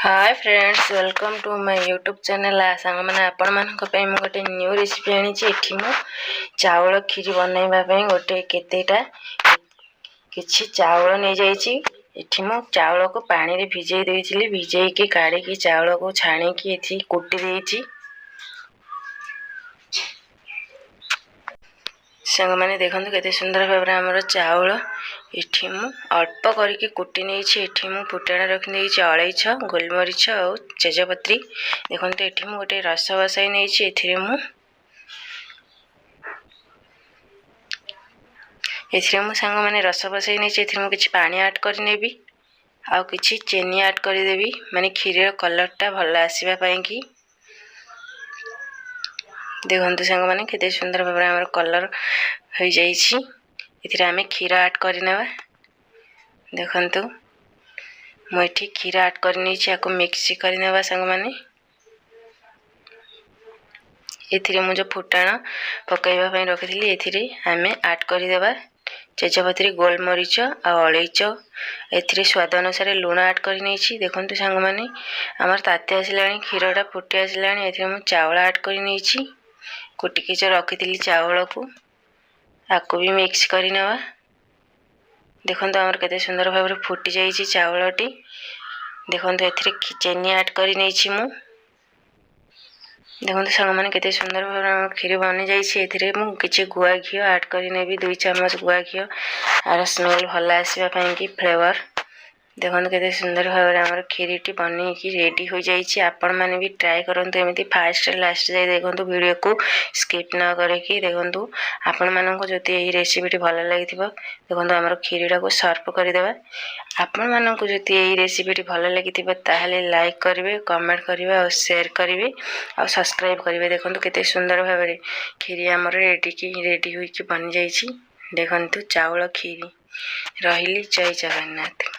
Hi friends, welcome to my YouTube channel. Song मैंने आपण मानक पे मु गोटे न्यू रेसिपी आनी एठी मु चावल खीरी बनैबा पे गोटे केतेटा किछि चावल नै जाईछि। एठी मु चावल को पानी रे भिजै देइछिली, भिजै के काढी के चावल को छाणी के एठी कुटी देइछि। सांग मैंने देखंतु केते सुंदर भाबरे हमर चावल एठी मु अल्प करके कुटी नेछि। एठी मु फुटाणा रखि नेछि, अलैछ, गोलमरिच और तेजपत्री। देखंतु एठी मु गोटे रस बसाई नेछि। एथिरे मु सांग मैंने रस बसाई नेछि। एथिरे मु किछि पानी ऐड करि नेबी आ किछि चीनी ऐड करि देबी, माने खीर कलर टा भल आसीबा पई की। देखंतु सांग मैंने केते सुंदर भाबरे हमर कलर हो जाइछि। एथिरे आमे खीर ऐड करिनेबा। देखंतु मु एठी खीर ऐड करनी छी, आको मिक्स करिनेबा संग माने। एथिरे मु जो फुटाणा पकाइबा पई रखिथिली एथिरे आमे ऐड करि देबा तेजपत्री, गोलमरिच आ अलैच। एथिरे स्वाद अनुसार लूण ऐड करनी छी। देखंतु संग माने हमर ताते आसिलानी, खीरटा फुटी आसिलानी। एथिरे मु चावल ऐड करनी छी, कुटी के जो रखिथिली चावल को आको भी मिक्स करिनेबा। देखंतु हमर केते सुंदर भाबरे फुटी जाईछि चावलटी। देखंतु एथिरे चीनी ऐड करि नै छी मु। देखंतु संग माने केते सुंदर भाबरे हमर खीर बनि जाईछि। एथिरे मु किछि गुआ घियो ऐड करि नेबी, 2 चम्मच गुआ घियो। आर स्मेल भल आसीबा पई की फ्लेवर। देखंतु केते सुंदर भाबरे हमर खीरटी बनि की रेडी हो जाईछि। आपण माने भी ट्राई करंतु एमिति फास्ट लास्ट जाय देखंतु, वीडियो को स्किप न करे की देखंतु। आपण मानको जति एही रेसिपीटी भल लागिथिबो, देखंतु हमर खीरटा को सर्व करि देबा। आपण मानको जति एही रेसिपीटी भल लागिथिबो ताहाले लाइक करिवे, कमेंट करिवे और शेयर करिवे और सब्सक्राइब करिवे। देखंतु केते सुंदर भाबरे खीरी हमर रेडी होई की बनि जाईछि। देखंतु चावल खीरी रहिली। जय जगन्नाथ।